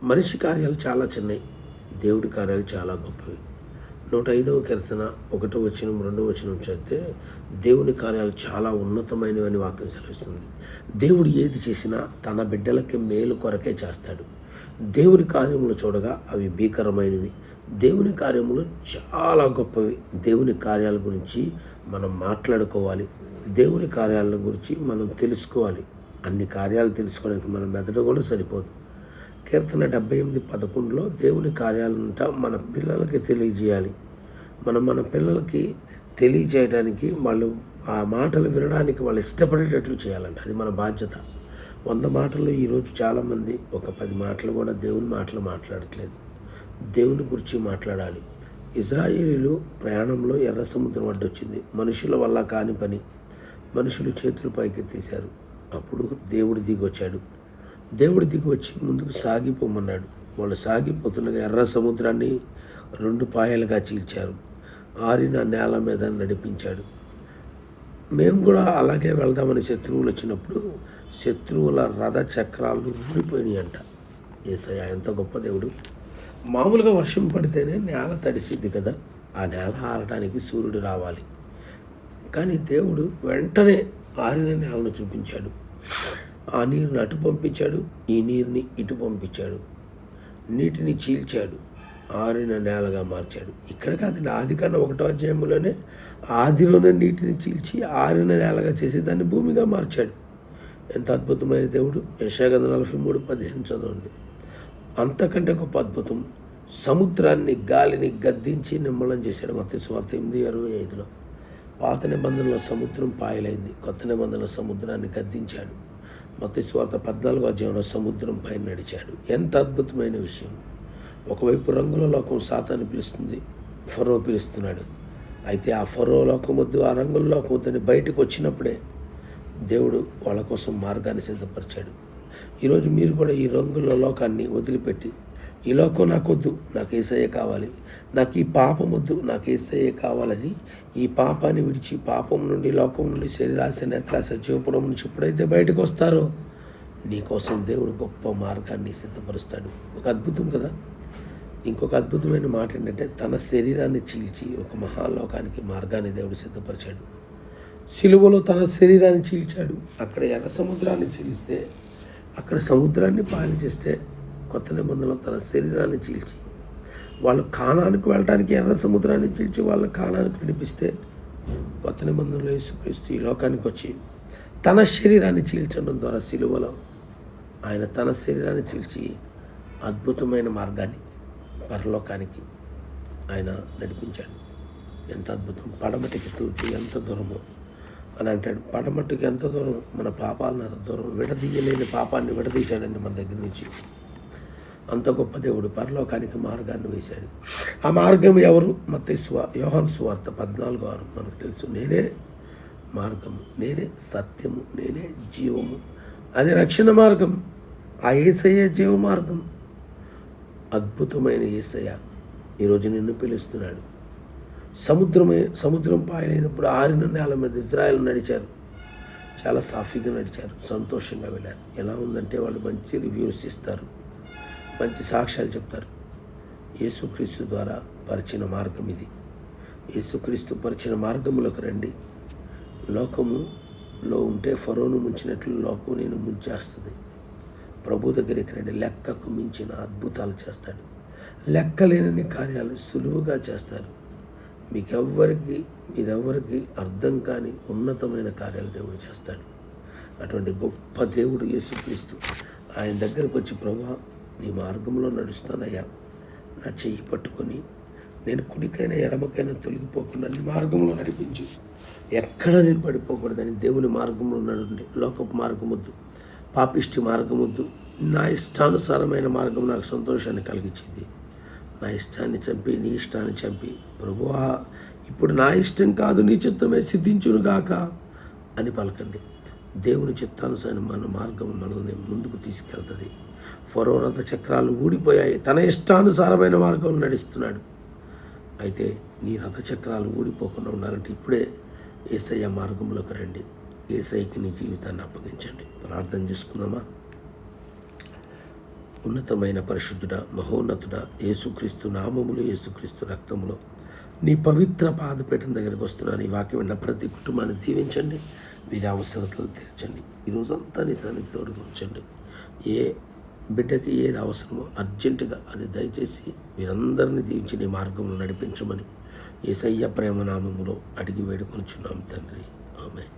మనిషి కార్యాలు చాలా చిన్నవి, దేవుడి కార్యాలు చాలా గొప్పవి. 105వ కీర్తన 1వ వచనం 2వ వచనం చదివితే దేవుని కార్యాలు చాలా ఉన్నతమైనవి అని వాక్యం సెలవిస్తుంది. దేవుడు ఏది చేసినా తన బిడ్డలకి మేలు కొరకే చేస్తాడు. దేవుని కార్యములు చూడగా అవి భీకరమైనవి, దేవుని కార్యములు చాలా గొప్పవి. దేవుని కార్యాల గురించి మనం మాట్లాడుకోవాలి, దేవుని కార్యాల గురించి మనం తెలుసుకోవాలి. అన్ని కార్యాలు తెలుసుకోవడానికి మన మెదడు కూడా సరిపోదు. కీర్తన 78:11 దేవుని కార్యాలంట మన పిల్లలకి తెలియజేయాలి. మన పిల్లలకి తెలియజేయడానికి వాళ్ళు ఆ మాటలు వినడానికి వాళ్ళు ఇష్టపడేటట్లు చేయాలంట. అది మన బాధ్యత. 100 మాటలు ఈరోజు చాలామంది ఒక 10 మాటలు కూడా దేవుని మాటలు మాట్లాడట్లేదు. దేవుని గురించి మాట్లాడాలి. ఇజ్రాయేలీలు ప్రయాణంలో ఎర్ర సముద్రం అడ్డొచ్చింది. మనుషుల వల్ల కాని పని, మనుషులు చేతులు పైకెత్తేశారు. అప్పుడు దేవుడు దిగొచ్చాడు. దేవుడు దిగి వచ్చి ముందుకు సాగిపోమన్నాడు. వాళ్ళు సాగిపోతుండగా ఎర్ర సముద్రాన్ని 2 పాయలుగా చీల్చారు. ఆరిన నేల మీద నడిపించాడు. మేము కూడా అలాగే వెళ్దామని శత్రువులు వచ్చినప్పుడు శత్రువుల రథ చక్రాలు ఊడిపోయినాయి అంట. యేసయ్య ఎంత గొప్ప దేవుడు. మామూలుగా వర్షం పడితేనే నేల తడిసిద్ది కదా, ఆ నేల ఆరడానికి సూర్యుడు రావాలి. కానీ దేవుడు వెంటనే ఆరిన నేలను చూపించాడు. ఆ నీరుని అటు పంపించాడు, ఈ నీరుని ఇటు పంపించాడు. నీటిని చీల్చాడు, ఆరిన నేలగా మార్చాడు. ఇక్కడ కాదండి, ఆదికాండం 1వ అధ్యాయంలోనే ఆదిలోనే నీటిని చీల్చి ఆరిన నేలగా చేసి దాన్ని భూమిగా మార్చాడు. ఎంత అద్భుతమైన దేవుడు. యెషయా 43:15 చదవండి. అంతకంటే గొప్ప అద్భుతం, సముద్రాన్ని గాలిని గద్దించి నిమ్మలం చేశాడు. మత్తయి సువార్త 8:65. పాత నిబంధనలో సముద్రం పాయలైంది, కొత్త నిబంధనలో సముద్రాన్ని గద్దించాడు. మత్తయి సువార్త 14వ అధ్యాయంలో సముద్రం పైన నడిచాడు. ఎంత అద్భుతమైన విషయం. ఒకవైపు రంగుల లోకం సాతాను పిలుస్తుంది, ఫరో పిలుస్తున్నాడు. అయితే ఆ ఫరో లోకం వద్దు, ఆ రంగుల లోకం వద్దని బయటకు వచ్చినప్పుడే దేవుడు వాళ్ళ కోసం మార్గాన్ని సిద్ధపరిచాడు. ఈరోజు మీరు కూడా ఈ రంగుల లోకాన్ని వదిలిపెట్టి, ఈ లోకం నాకొద్దు, నాకు యేసయ్య కావాలి, నాకు ఈ పాపం వద్దు, నాకు యేసయ్య కావాలని ఈ పాపాన్ని విడిచి, పాపం నుండి, లోకం నుండి, శరీరాశ, నేత్రాశ, జీవపురం నుంచి ఎప్పుడైతే బయటకు వస్తారో నీకోసం దేవుడు గొప్ప మార్గాన్ని సిద్ధపరుస్తాడు. ఒక అద్భుతం కదా. ఇంకొక అద్భుతమైన మాట ఏంటంటే, తన శరీరాన్ని చీల్చి ఒక మహాలోకానికి మార్గాన్ని దేవుడు సిద్ధపరిచాడు. సిలువలో తన శరీరాన్ని చీల్చాడు. అక్కడ ఎర్ర సముద్రాన్ని చీలిస్తే, అక్కడ సముద్రాన్ని పాయలు చేస్తే, కొత్త నిబంధనలో తన శరీరాన్ని చీల్చి వాళ్ళు కానానికి వెళ్ళడానికి ఎర్ర సముద్రాన్ని చీల్చి వాళ్ళ కానానికి నడిపిస్తే, కొత్త నిబంధనలో యేసుక్రీస్తు ఈ లోకానికి వచ్చి తన శరీరాన్ని చీల్చడం ద్వారా సిలువలో ఆయన తన శరీరాన్ని చీల్చి అద్భుతమైన మార్గాన్ని పరలోకానికి ఆయన నడిపించాడు. ఎంత అద్భుతం. పడమటికి తూర్పు ఎంత దూరమో అని అంటాడు. పడమటికి ఎంత దూరం, మన పాపాలను అంత దూరం. విడదీయలేని పాపాన్ని విడదీశాడండి మన దగ్గర నుంచి. అంత గొప్ప దేవుడు పరలోకానికి మార్గాన్ని వేశాడు. ఆ మార్గం ఎవరు? యోహాను సువార్త 14:6 మనకు తెలుసు. నేనే మార్గము, నేనే సత్యము, నేనే జీవము. అది రక్షణ మార్గం. ఆ యేసయ్య జీవ మార్గం. అద్భుతమైన యేసయ్య ఈరోజు నిన్ను పిలుస్తున్నాడు. సముద్రం పాయలైనప్పుడు ఆరిన నేల మీద ఇజ్రాయేల్ నడిచారు. చాలా సాఫీగా నడిచారు, సంతోషంగా వెళ్ళారు. ఎలా ఉందంటే వాళ్ళు మంచి రివ్యూస్ ఇస్తారు, మంచి సాక్ష్యాలు చెప్తారు. యేసుక్రీస్తు ద్వారా పరిచిన మార్గం ఇది. యేసుక్రీస్తు పరిచిన మార్గంలోకి రండి. లోకములో ఉంటే ఫరోను ముంచినట్లు లోకం నేను ముంచేస్తుంది. ప్రభు దగ్గరికి రండి. లెక్కకు మించిన అద్భుతాలు చేస్తాడు. లెక్కలేనన్ని కార్యాలు సులువుగా చేస్తారు. మీరెవ్వరికి అర్థం కాని ఉన్నతమైన కార్యాలు దేవుడు చేస్తాడు. అటువంటి గొప్ప దేవుడు యేసుక్రీస్తు. ఆయన దగ్గరకు వచ్చి, ప్రభువా నీ మార్గంలో నడుస్తానయ్యా, నా చెయ్యి పట్టుకొని నేను కుడికైనా ఎడమకైనా తొలగిపోకుండా నీ మార్గంలో నడిపించు, ఎక్కడ నేను పడిపోకూడదని దేవుని మార్గంలో నడుండి. లోకపు మార్గం వద్దు, పాపిష్టి మార్గం వద్దు. నా ఇష్టానుసారమైన మార్గం నాకు సంతోషాన్ని కలిగించింది. నా ఇష్టాన్ని చంపి నీ ఇష్టాన్ని చంపి, ప్రభువా ఇప్పుడు నా ఇష్టం కాదు నీ చిత్తమే సిద్ధించునుగాక అని పలకండి. దేవుని చిత్తానుసారమైన మార్గం మనల్ని ముందుకు తీసుకెళ్తుంది. ఫరో రథ చక్రాలు ఊడిపోయాయి, తన ఇష్టానుసారమైన మార్గంలో నడుస్తున్నాడు. అయితే నీ రథ చక్రాలు ఊడిపోకుండా ఉండాలంటే ఇప్పుడే యేసయ్య మార్గంలోకి రండి. యేసయ్యకి నీ జీవితాన్ని అప్పగించండి. ప్రార్థన చేసుకుందామా. ఉన్నతమైన పరిశుద్ధుడ, మహోన్నతుడ, యేసుక్రీస్తు నామములు, యేసుక్రీస్తు రక్తములో నీ పవిత్ర పాదపీఠం దగ్గరికి వస్తున్నాను. ఈ వాక్యం విన్న ప్రతి కుటుంబాన్ని దీవించండి, వీరి అవసరతలు తీర్చండి. ఈరోజంతా నీ సన్నిధి తోడుగా ఉంచండి. ఏ బిడ్డకి ఏది అవసరమో అర్జెంటుగా అది దయచేసి వీరందరినీ దీవించి నీ మార్గంలో నడిపించమని యేసయ్య ప్రేమ నామములో అడిగి వేడుకొనుచున్నాం తండ్రి. ఆమేన్.